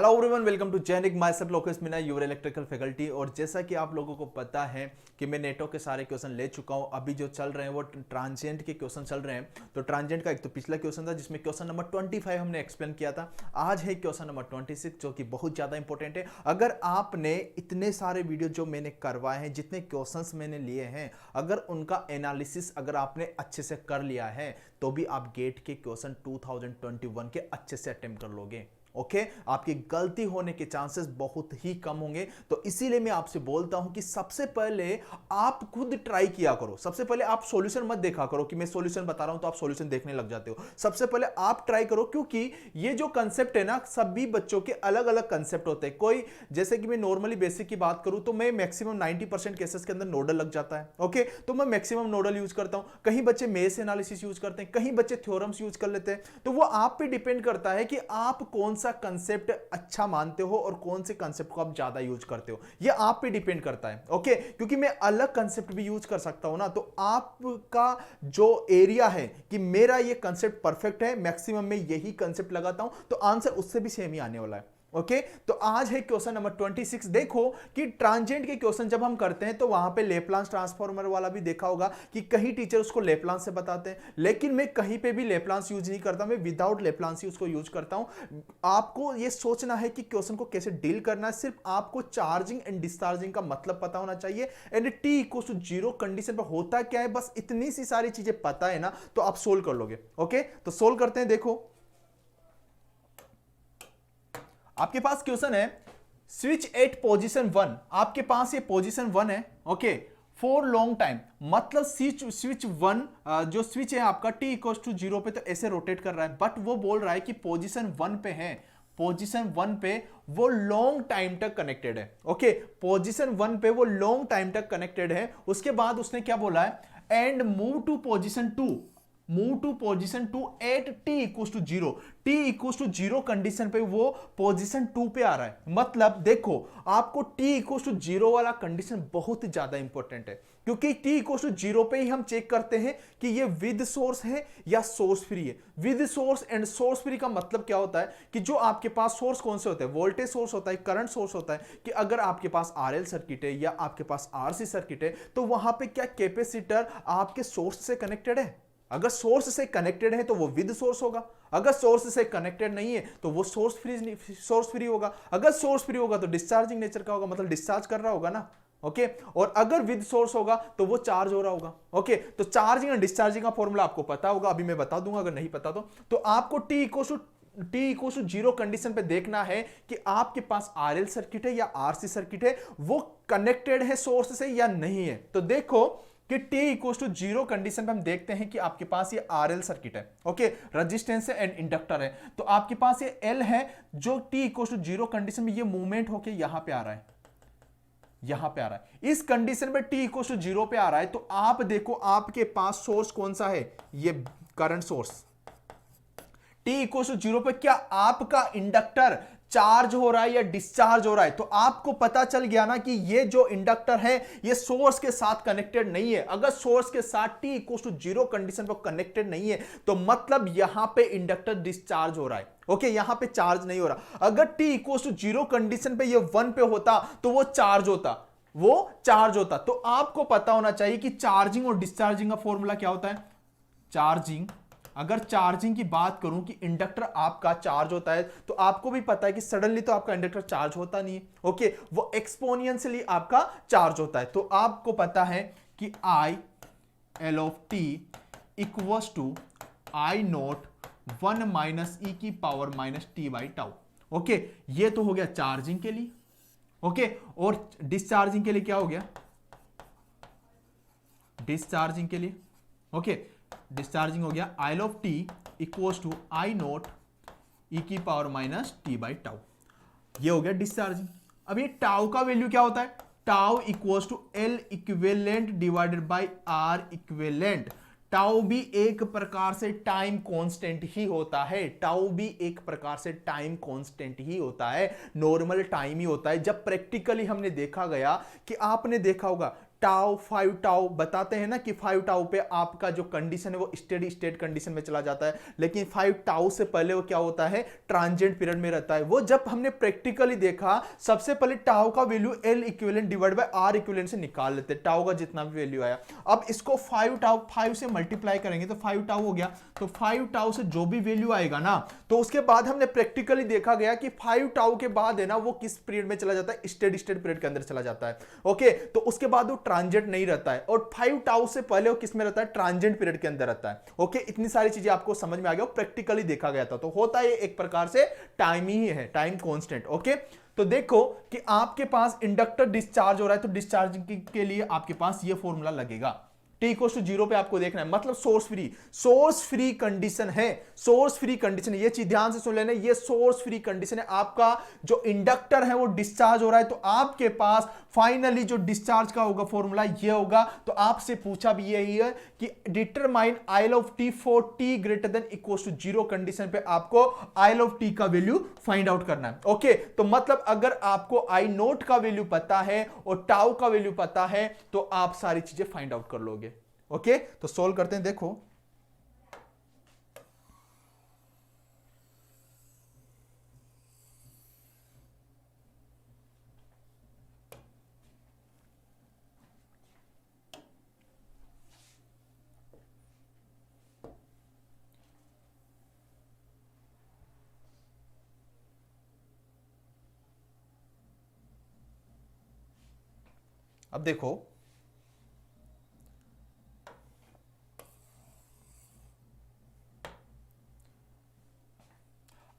Hello everyone, welcome to Jainik myself Lokesh Meena, your electrical faculty. और जैसा कि आप लोगों को पता है कि मैं नेटो के सारे क्वेश्चन ले चुका हूं। अभी जो चल रहे हैं वो ट्रांजिएंट के क्वेश्चन चल रहे हैं। तो ट्रांजिएंट का एक तो पिछला क्वेश्चन था जिसमें क्वेश्चन नंबर 25 हमने एक्सप्लेन किया था। आज है क्वेश्चन नंबर 26 जो कि बहुत ज्यादा इंपॉर्टेंट है। अगर आपने इतने सारे वीडियो जो मैंने करवाए हैं, जितने क्वेश्चंस मैंने लिए हैं, अगर उनका एनालिसिस अगर आपने अच्छे से कर लिया है तो भी आप गेट के क्वेश्चन 2021 के अच्छे से अटेम्प्ट कर लोगे। ओके आपकी गलती होने के चांसेस बहुत ही कम होंगे। तो इसीलिए मैं आपसे बोलता हूं कि सबसे पहले आप खुद ट्राई किया करो। सबसे पहले आप सॉल्यूशन मत देखा करो कि मैं सॉल्यूशन बता रहा हूं तो आप सॉल्यूशन देखने लग जाते हो। सबसे पहले आप ट्राई करो, क्योंकि ये जो कंसेप्ट है ना, सभी बच्चों के अलग अलग कंसेप्ट होते हैं। कोई जैसे कि मैं नॉर्मली बेसिक की बात करूं तो मैं मैक्सिमम 90% केसेस के अंदर नोडल लग जाता है। ओके तो मैं मैक्सिमम नोडल यूज करता हूं। कहीं बच्चे मेश एनालिसिस यूज करते हैं, कहीं बच्चे थ्योरम्स यूज कर लेते हैं। तो वो आप पे डिपेंड करता है कि आप कौन सा कंसेप्ट अच्छा मानते हो और कौन से कंसेप्ट को आप ज्यादा यूज करते हो, ये आप पे डिपेंड करता है। ओके क्योंकि मैं अलग कंसेप्ट भी यूज कर सकता हूं ना, तो आपका जो एरिया है कि मेरा ये कंसेप्ट परफेक्ट है, मैक्सिमम में यही कंसेप्ट लगाता हूं, तो आंसर उससे भी सेम ही आने वाला है। ओके तो आज है क्वेश्चन नंबर 26। देखो कि ट्रांजिएंट के क्वेश्चन जब हम करते हैं तो वहां पे लेप्लांस ट्रांसफॉर्मर वाला भी देखा होगा कि कहीं टीचर उसको लेप्लांस से बताते हैं, लेकिन मैं कहीं पे भी लेप्लांस यूज नहीं करता, मैं विदाउट लेप्लांस ही उसको यूज करता हूं। आपको ये सोचना है कि क्वेश्चन को कैसे डील करना है। सिर्फ आपको चार्जिंग एंड डिस्चार्जिंग का मतलब पता होना चाहिए, and T equal to zero condition पर होता क्या है, बस इतनी सी सारी चीजें पता है ना, तो आप सोल्व कर लोगे। ओके तो सोल्व करते हैं। देखो आपके पास क्वेश्चन है स्विच एट पोजीशन 1। आपके पास ये पोजीशन 1 है। ओके फॉर लॉन्ग टाइम, मतलब स्विच 1 जो स्विच है आपका टी इक्वल टू जीरो पे तो ऐसे रोटेट कर रहा है, बट वो बोल रहा है कि पोजीशन 1 पे है, पोजीशन 1 पे वो लॉन्ग टाइम तक कनेक्टेड है। ओके पोजीशन 1 पे वो लॉन्ग टाइम तक कनेक्टेड है। उसके बाद उसने क्या बोला है, and move to position 2, move to position 2 at T equals to zero. T equals to zero condition पे वो पोजीशन 2 पे आ रहा है। मतलब देखो आपको टी इक्वल्स टू जीरो वाला कंडीशन बहुत ज्यादा इंपॉर्टेंट है, क्योंकि टी इक्वल्स टू जीरो पे ही हम चेक करते हैं कि ये विद सोर्स है या सोर्स फ्री है। With source and source free का मतलब क्या होता है कि जो आपके पास सोर्स कौन से होते हैं, वोल्टेज सोर्स होता है, करंट सोर्स होता है। कि अगर आपके पास आरएल सर्किट है या आपके पास आरसी सर्किट है तो वहां पे क्या कैपेसिटर आपके सोर्स से कनेक्टेड है। अगर सोर्स से कनेक्टेड है तो वो विद सोर्स होगा, अगर सोर्स से कनेक्टेड नहीं है तो वो सोर्स फ्री होगा। अगर सोर्स फ्री होगा तो डिस्चार्जिंग नेचर का होगा, मतलब डिस्चार्ज कर रहा होगा ना। ओके और अगर विद सोर्स होगा तो वो चार्ज हो रहा होगा। ओके तो चार्जिंग और डिस्चार्जिंग का फॉर्मूला आपको पता होगा, अभी मैं बता दूंगा अगर नहीं पता तो आपको T equal to zero condition पे देखना है कि आपके पास आरएल सर्किट है या आरसी सर्किट है, वो कनेक्टेड है सोर्स से या नहीं है। तो देखो कि t equal to zero condition पे हम देखते हैं कि आपके पास ये RL सर्किट है। ओके रेजिस्टेंस है एंड इंडक्टर है, तो आपके पास ये L है जो t equal to zero condition में ये मूवमेंट होके यहां पे आ रहा है, यहां पे आ रहा है। इस कंडीशन पे t इक्वल टू जीरो पे आ रहा है, तो आप देखो आपके पास सोर्स कौन सा है, ये current source. t equal to zero पे क्या आपका इंडक्टर चार्ज हो रहा है या डिस्चार्ज हो रहा है, तो आपको पता चल गया ना कि ये जो इंडक्टर है ये सोर्स के साथ कनेक्टेड नहीं है। अगर सोर्स के साथ t equal to zero condition पर कनेक्टेड नहीं है तो मतलब यहां पे इंडक्टर डिस्चार्ज हो रहा है। ओके यहां पे चार्ज नहीं हो रहा। अगर t equal to zero condition पे ये 1 पे होता तो वो चार्ज होता। तो आपको पता होना चाहिए कि चार्जिंग और डिस्चार्जिंग का फॉर्मूला क्या होता है। चार्जिंग, अगर चार्जिंग की बात करूं कि इंडक्टर आपका चार्ज होता है, तो आपको भी पता है कि सडनली तो आपका इंडक्टर चार्ज होता नहीं है। ओके वो एक्सपोनेंशियली आपका चार्ज होता है। तो आपको पता है कि I L of T equals to I naught 1 minus E की power minus T by tau. Okay ये तो हो गया चार्जिंग के लिए। ओके और डिस्चार्जिंग के लिए क्या हो गया, डिस्चार्जिंग के लिए ओके डिस्चार्जिंग हो गया I of T equals to I naught E की power minus T by tau. ये हो गया डिस्चार्जिंग। अब ये टाउ का वैल्यू क्या होता है, tau equals to L equivalent divided by R equivalent. टाउ भी एक प्रकार से टाइम कांस्टेंट ही होता है, टाउ भी एक प्रकार से टाइम कांस्टेंट ही होता है, नॉर्मल टाइम ही होता है। जब प्रैक्टिकली हमने देखा गया कि आपने देखा होगा टाउ 5 टाउ बताते हैं ना कि 5 टाउ पे आपका जो कंडीशन है वो स्टेडी स्टेट कंडीशन में चला जाता है, लेकिन 5 टाउ से पहले वो क्या होता है, ट्रांजिएंट पीरियड में रहता है। वो जब हमने प्रैक्टिकली देखा, सबसे पहले टाउ का value L equivalent divide by R equivalent से निकाल लेते हैं, टाउ का जितना भी वैल्यू आया। अब इसको 5 टाउ 5 से मल्टीप्लाई करेंगे तो 5 टाउ हो गया, तो 5 टाउ से जो भी वैल्यू आएगा ना, तो उसके बाद हमने प्रैक्टिकली देखा गया कि 5 टाउ के बाद है ना वो किस पीरियड में चला जाता है, स्टेडी स्टेट पीरियड के अंदर चला जाता है। ओके, तो उसके बाद वो ट्रांजिएंट नहीं रहता है, और 5 टाउ से पहले वो किस में रहता है, ट्रांजिएंट पीरियड के अंदर रहता है। ओके, इतनी सारी चीजें आपको समझ में आ गया, प्रैक्टिकली देखा गया था। तो होता है एक प्रकार से टाइम ही है, टाइम कांस्टेंट। ओके, तो देखो कि आपके पास इंडक्टर डिस्चार्ज हो रहा है, तो डिस्चार्ज के लिए आपके पास ये फॉर्मूला लगेगा। t इक्वल टू 0 पे आपको देखना है, मतलब सोर्स फ्री कंडीशन है, सोर्स फ्री कंडीशन है, ये चीज ध्यान से सुन लेना, ये सोर्स फ्री कंडीशन है। आपका जो इंडक्टर है वो डिस्चार्ज हो रहा है, तो आपके पास फाइनली जो डिस्चार्ज का होगा फॉर्मूला ये होगा। तो आपसे पूछा भी यही है कि determine I L of T for T greater than equal to 0 condition पे आपको आइल ऑफ टी का वैल्यू फाइंड आउट करना है। ओके, तो मतलब अगर आपको आई नोट का वैल्यू पता है और टाउ का वैल्यू पता है, तो आप सारी चीजें फाइंड आउट कर लोगे। ओके, तो सोल्व करते हैं। देखो अब देखो,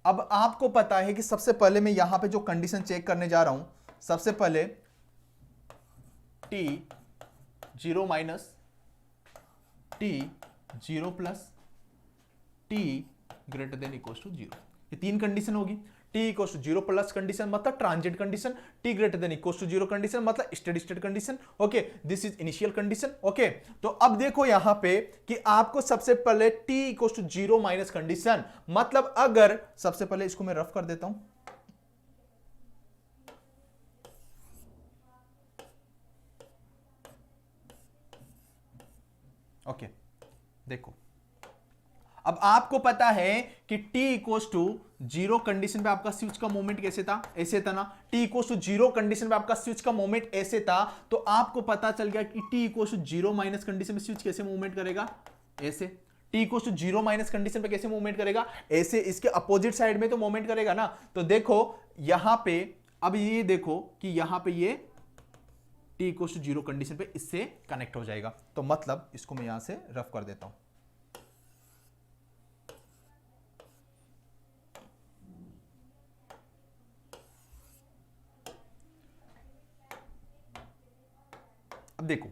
अब आपको पता है कि सबसे पहले मैं यहां पे जो कंडीशन चेक करने जा रहा हूं, सबसे पहले t 0 minus t 0 plus t greater than equal to 0, ये तीन कंडीशन होगी। t equal to 0 plus condition मतलब transient condition, t greater than equal to 0 condition मतलब steady state condition. Okay, this is initial condition. Okay, तो अब देखो यहां पे कि आपको सबसे पहले t equal to 0 minus condition, मतलब अगर सबसे पहले इसको मैं रफ कर देता हूं, ओके देखो, अब आपको पता है कि t इक्वल्स टू 0 कंडीशन पे आपका स्विच का मोमेंट कैसे था, ऐसे था ना। t इक्वल्स टू 0 कंडीशन पे आपका स्विच का मोमेंट ऐसे था, तो आपको पता चल गया कि t equals to 0 minus condition में स्विच कैसे मूवमेंट करेगा, ऐसे। t equals to 0 minus condition पे कैसे मूवमेंट करेगा, ऐसे, इसके अपोजिट साइड में तो मूवमेंट करेगा ना। तो देखो यहां पे, अब ये देखो कि यहां पे ये t इक्वल्स टू 0 कंडीशन पे इससे कनेक्ट हो जाएगा। तो मतलब इसको मैं यहां से रफ कर देता हूं। अब देखो,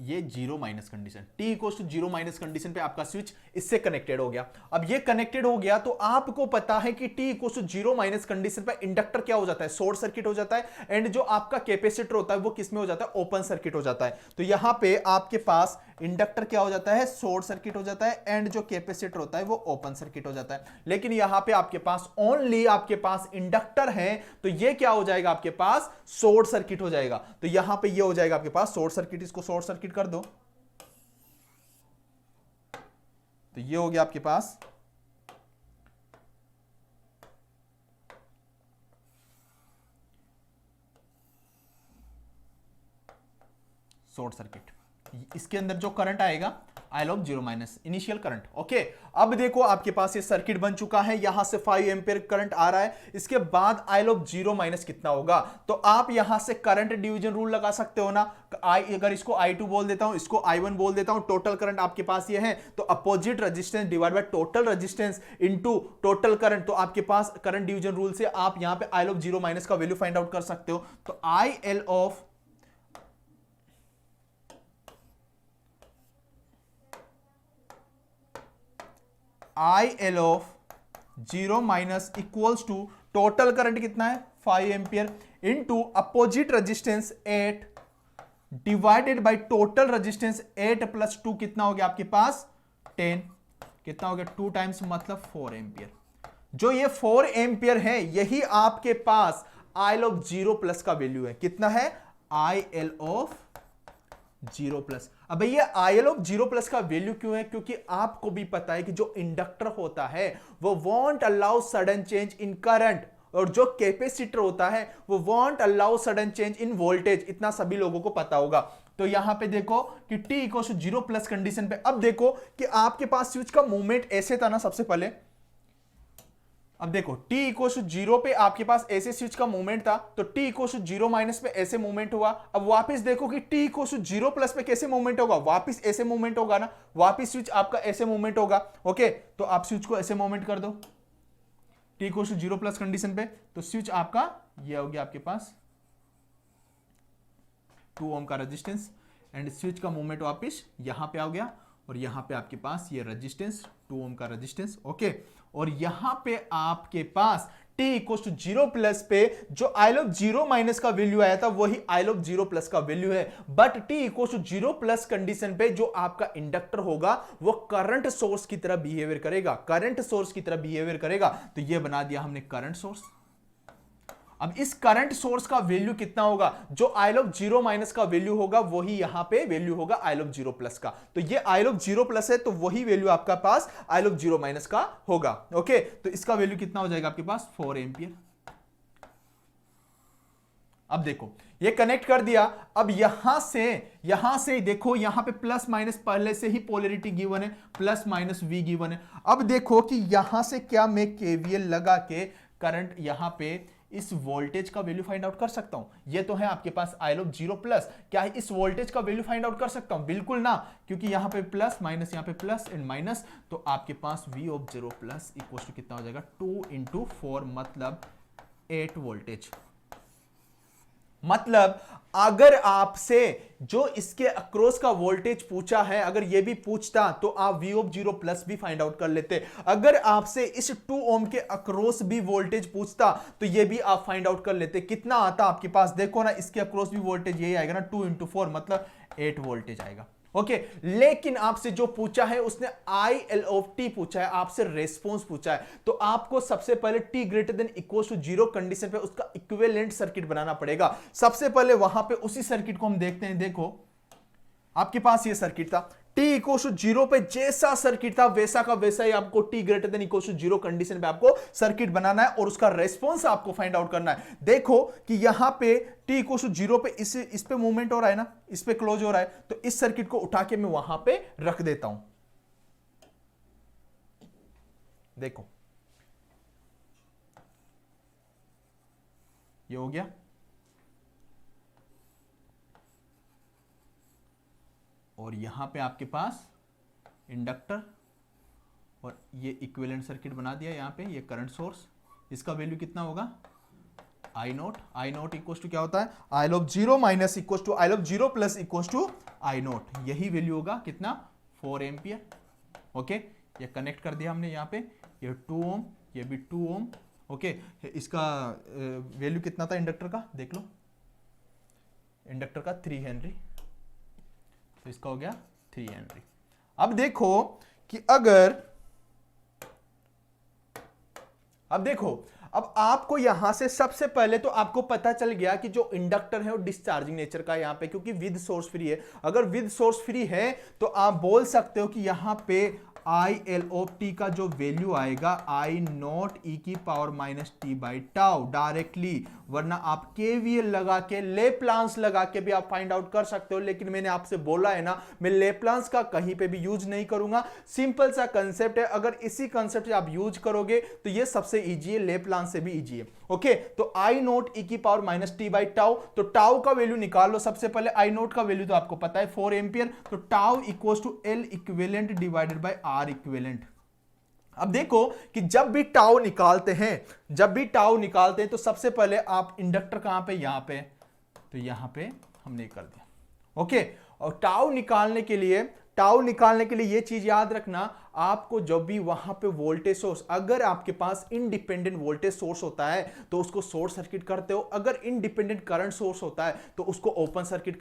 ये 0 minus condition, t equal to 0 minus condition पे आपका स्विच इससे कनेक्टेड हो गया। अब ये कनेक्टेड हो गया, तो आपको पता है कि t equal to 0 minus condition पे इंडक्टर क्या हो जाता है, शॉर्ट सर्किट हो जाता है, एंड जो आपका कैपेसिटर होता है वो किस में हो जाता है, ओपन सर्किट हो जाता है। तो यहां पे आपके पास इंडक्टर क्या हो जाता है, शॉर्ट सर्किट हो जाता है, एंड जो कैपेसिटर होता है वो ओपन सर्किट हो जाता है। लेकिन यहां पे आपके पास ओनली आपके पास इंडक्टर है, तो ये क्या हो जाएगा, आपके पास शॉर्ट सर्किट हो जाएगा। तो यहां पे ये हो जाएगा आपके पास शॉर्ट सर्किट, इसको शॉर्ट सर्किट कर दो, तो ये हो गया आपके पास शॉर्ट सर्किट। इसके अंदर जो करंट आएगा IL of 0 minus initial current. Okay, अब देखो आपके पास ये सर्किट बन चुका है, यहां से 5 एम्पीयर करंट आ रहा है, इसके बाद आइल ऑफ 0 माइनस कितना होगा, तो आप यहां से करंट डिवीजन रूल लगा सकते हो ना। अगर इसको I2 बोल देता हूं, इसको I1 बोल देता हूं, टोटल करंट आपके पास ये है, तो opposite resistance divide by total resistance into total current, तो आपके पास करंट डिवीजन रूल से आप यहां पे आइल ऑफ 0 माइनस का वैल्यू फाइंड आउट कर सकते हो। तो IL of IL of 0 minus equals to total current कितना है 5 ampere into opposite resistance 8 divided by total resistance 8 plus 2 कितना हो गया आपके पास 10, कितना हो गया 2 टाइम्स मतलब 4 एम्पियर। जो ये 4 एम्पियर है, यही आपके पास आयल ऑफ 0 प्लस का वैल्यू है। कितना है? IL of 0 plus. अब भैया आईल ऑफ 0 प्लस का वैल्यू क्यों है? क्योंकि आपको भी पता है कि जो इंडक्टर होता है वो won't allow sudden change in current, और जो कैपेसिटर होता है वो won't allow sudden change in voltage. इतना सभी लोगों को पता होगा। तो यहां पे देखो कि t equal to 0 plus condition पे, अब देखो कि आपके पास स्विच का मूवमेंट ऐसे था ना सबसे पहले। अब देखो t इक्वल टू 0 पे आपके पास ऐसे स्विच का मूवमेंट था, तो t इक्वल टू 0 माइनस पे ऐसे मूवमेंट हुआ। अब वापस देखो कि t इक्वल टू 0 प्लस पे कैसे मूवमेंट होगा, वापस ऐसे मूवमेंट होगा ना, वापस स्विच आपका ऐसे मूवमेंट होगा। ओके, तो आप स्विच को ऐसे मूवमेंट कर दो t equal to 0 plus condition पे, तो स्विच आपका ये हो गया आपके पास 2 ओम का रेजिस्टेंस, एंड स्विच का मूवमेंट वापस यहां पे आ गया, और यहां पे आपके पास ये रेजिस्टेंस 2 ओम का रेजिस्टेंस। ओके, और यहां पे आपके पास t इक्वल टू 0 प्लस पे जो आईल ऑफ 0 माइनस का वैल्यू आया था वही आईल ऑफ 0 प्लस का वैल्यू है। But t equal to 0 plus condition पे जो आपका इंडक्टर होगा वो करंट सोर्स की तरह बिहेवियर करेगा, करंट सोर्स की तरह बिहेवियर करेगा। तो ये बना दिया हमने करंट सोर्स। अब इस करंट सोर्स का वैल्यू कितना होगा? जो आईल ऑफ 0 माइनस का वैल्यू होगा वही यहां पे वैल्यू होगा आईल ऑफ 0 प्लस का। तो ये आईल ऑफ 0 प्लस है, तो वही वैल्यू आपका पास आईल ऑफ 0 माइनस का होगा। ओके, तो इसका वैल्यू कितना हो जाएगा आपके पास? 4 एम्पियर। अब देखो ये कनेक्ट कर दिया। अब यहां से देखो, यहां पे प्लस माइनस पहले से ही पोलैरिटी गिवन है, प्लस माइनस वी गिवन है। अब देखो कि यहां से क्या मैं केवीएल लगा के करंट यहां पे इस वोल्टेज का वैल्यू फाइंड आउट कर सकता हूं। ये तो है आपके पास आईल ऑफ 0 प्लस, क्या है इस वोल्टेज का वैल्यू फाइंड आउट कर सकता हूं? बिल्कुल ना, क्योंकि यहां पे प्लस माइनस, यहां पे प्लस एंड माइनस, तो आपके पास v of 0 plus equal to कितना हो जाएगा? 2 इंटू 4 मतलब 8 वोल्टेज। मतलब अगर आपसे जो इसके अक्रॉस का वोल्टेज पूछा है, अगर ये भी पूछता तो आप v ऑफ 0 प्लस भी फाइंड आउट कर लेते। अगर आपसे इस 2 ओम के अक्रॉस भी वोल्टेज पूछता तो ये भी आप फाइंड आउट कर लेते। कितना आता आपके पास? देखो ना, इसके अक्रॉस भी वोल्टेज यही आएगा ना, 2 इंटू 4 मतलब 8 वोल्टेज आएगा। ओके, लेकिन आपसे जो पूछा है उसने आईल ऑफ टी पूछा है, आपसे रेस्पॉन्स पूछा है, तो आपको सबसे पहले t greater than equal to 0 condition पे उसका इक्विवेलेंट सर्किट बनाना पड़ेगा। सबसे पहले वहां पे उसी सर्किट को हम देखते हैं। देखो आपके पास ये सर्किट था, t इक्वल टू 0 पे जैसा सर्किट था वैसा का वैसा ही आपको t greater than equal to 0 condition पे आपको सर्किट बनाना है और उसका रेस्पॉन्स आपको फाइंड आउट करना है। देखो कि यहां पे t इक्वल टू 0 पे इस पे मूवमेंट हो रहा है ना, इस पे क्लोज हो रहा है, तो इस सर्किट को उठा के मैं वहां पे रख देता हूं। देखो ये हो गया, और यहां पे आपके पास इंडक्टर और ये इक्विवेलेंट सर्किट बना दिया। यहां पे ये करंट सोर्स, इसका वैल्यू कितना होगा? आई नोट इक्वल टू क्या होता है? IL of 0 minus equal to IL of 0 plus equal to I naught. यही वैल्यू होगा कितना? 4 एम्पियर। ओके, ये कनेक्ट कर दिया हमने। यहां पे ये 2 ओम, ये भी 2 ओम। ओके, इसका वैल्यू कितना था इंडक्टर का? देख लो, इंडक्टर का 3 हेनरी, तो इसका हो गया 3 हेनरी। अब देखो कि अब आपको यहां से सबसे पहले तो आपको पता चल गया कि जो इंडक्टर है वो डिस्चार्जिंग नेचर का है यहां पे, क्योंकि विद सोर्स फ्री है। अगर विद सोर्स फ्री है तो आप बोल सकते हो कि यहां पे आईल ऑफ टी का जो वैल्यू आएगा आई नॉट ई की power minus T by tau directly, वरना आप केवीएल लगा के लेप्लांस लगा के भी आप फाइंड आउट कर सकते हो। लेकिन मैंने आपसे बोला है ना, मैं लेप्लांस का कहीं पे भी यूज नहीं करूंगा। सिंपल सा कंसेप्ट है, अगर इसी कंसेप्ट से आप यूज करोगे तो ये सबसे इजी है, लेप्लांस से भी इजी है। ओके, तो आई नोट ई की power minus T by tau, तो टाउ का वैल्यू निकाल लो सबसे पहले। आई नोट का वैल्यू तो आपको पता है 4 एम्पियर, तो tau equals to L equivalent divided by R equivalent. अब देखो कि जब भी टाउ निकालते हैं तो सबसे पहले आप इंडक्टर कहां पे? यहां पे, तो यहां पे हमने कर दिया। ओके, और टाउ निकालने के लिए ये चीज याद रखना, आपको जब भी वहां पे वोल्टेज सोर्स, अगर आपके पास इंडिपेंडेंट वोल्टेज सोर्स होता है तो उसको शॉर्ट सर्किट करते हो, अगर इंडिपेंडेंट करंट सोर्स होता है तो उसको ओपन सर्किट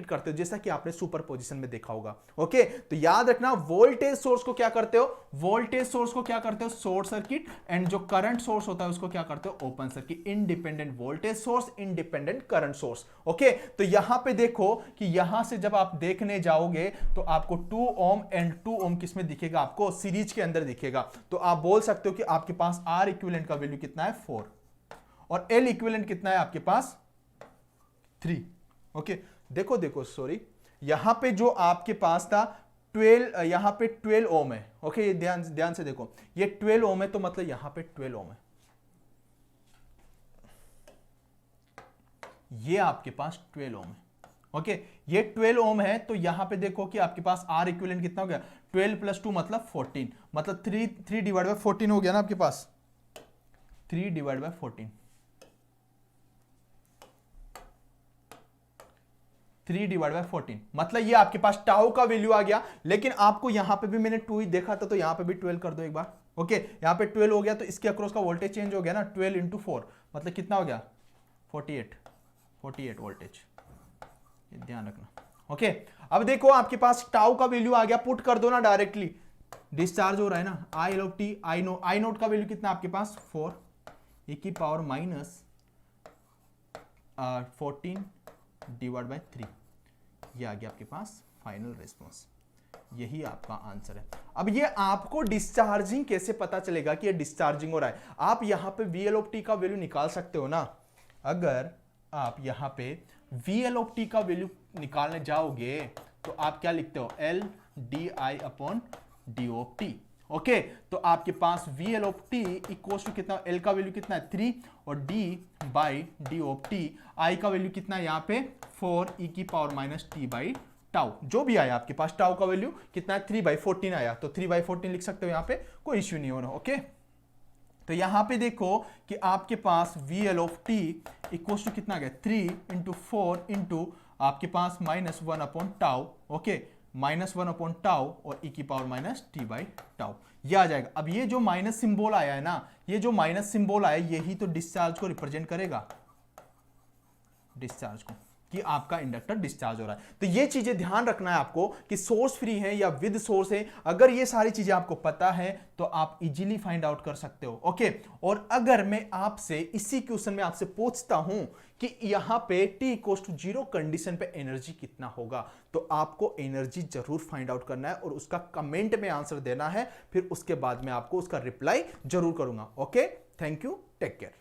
करते हो, जैसा कि आपने सुपरपोजिशन में देखा होगा। ओके, तो याद रखना वोल्टेज सोर्स को क्या करते हो, वोल्टेज सोर्स को क्या करते हो, शॉर्ट सर्किट, एंड जो करंट सोर्स होता है उसको क्या करते हो, open circuit. Independent voltage source, independent current source. Okay, तो यहां पे देखो कि यहां से जब आप देखने जाओगे तो आपको 2 ओम एंड 2 ओम किसमें दिखेगा, आपको सीरीज के अंदर दिखेगा। तो आप बोल सकते हो कि आपके पास R इक्विवेलेंट का वैल्यू कितना है 4 और L इक्विवेलेंट कितना है आपके पास 3। ओके, देखो सॉरी, यहां पे जो आपके पास था 12, यहां पे 12 ओम है। ओके, ये ध्यान से देखो, ये 12 ओम है तो मतलब यहां पे 12 ओम है, ये आपके पास 12 ओम है। ओके, ये 12 ओम है तो यहां पे देखो कि आपके पास R इक्विवेलेंट कितना हो गया, 12 + 2 मतलब 14, मतलब 3 डिवाइड बाय 14 हो गया ना आपके पास, 3 डिवाइड बाय 14, 3 डिवाइड बाय 14, मतलब ये आपके पास टाउ का वैल्यू आ गया। लेकिन आपको यहां पे भी मैंने 2 ही देखा था तो यहां पे भी 12 कर दो एक बार। ओके, यहां पे 12 हो गया तो इसके अक्रॉस का वोल्टेज चेंज हो गया ना, 12 × 4 मतलब कितना हो गया 48 वोल्टेज, ध्यान रखना। ओके, अब देखो आपके पास टाउ का वैल्यू आ गया, पुट कर दो ना डायरेक्टली, डिस्चार्ज हो रहा है ना, आई log t, आई नोट का वैल्यू कितना आपके पास 4 e की पावर माइनस 14 डिवाइड बाय 3, ये आ गया आपके पास फाइनल रिस्पॉन्स। यही आपका आंसर है। अब ये आपको डिस्चार्जिंग कैसे पता चलेगा कि ये डिस्चार्जिंग हो रहा है, आप यहां पे VL का वैल्यू निकाल सकते हो ना। अगर आप यहां पे VL का वैल्यू निकालने जाओगे तो आप क्या लिखते हो, L di/dt। ओके, तो आपके पास VL इक्वल्स टू कितना, L का वैल्यू कितना है 3 और d/dt, I का वैल्यू कितना है यहाँ पे 4 e की पावर माइनस t/टाउ, जो भी आया आपके पास टाउ का वैल्यू कितना है 3/14 आया, तो 3/14 लिख सकते हो, यहाँ पे कोई इश्यू नहीं हो रहा। ओके, तो यहां पे देखो कि आपके पास VL इक्वल्स टू कितना गया 3 × 4 × आपके पास -1/टाउ। ओके, -1/टाउ और e की पावर माइनस t/टाउ, ये आ जाएगा। अब ये जो माइनस सिंबल आया है ना, ये जो माइनस सिंबल आया यही तो डिस्चार्ज को रिप्रेजेंट करेगा, डिस्चार्ज को, कि आपका इंडक्टर डिस्चार्ज हो रहा है। तो ये चीजें ध्यान रखना है आपको कि सोर्स फ्री है या विद सोर्स है। अगर ये सारी चीजें आपको पता है तो आप इजीली फाइंड आउट कर सकते हो। ओके, और अगर मैं आपसे इसी क्वेश्चन में आपसे पूछता हूं कि यहां पे t = 0 कंडीशन पे एनर्जी कितना होगा, तो आपको एनर्जी जरूर फाइंड आउट करना है और उसका कमेंट में आंसर देना है, फिर उसके बाद में आपको उसका रिप्लाई जरूर करूंगा। Okay, thank you, take care.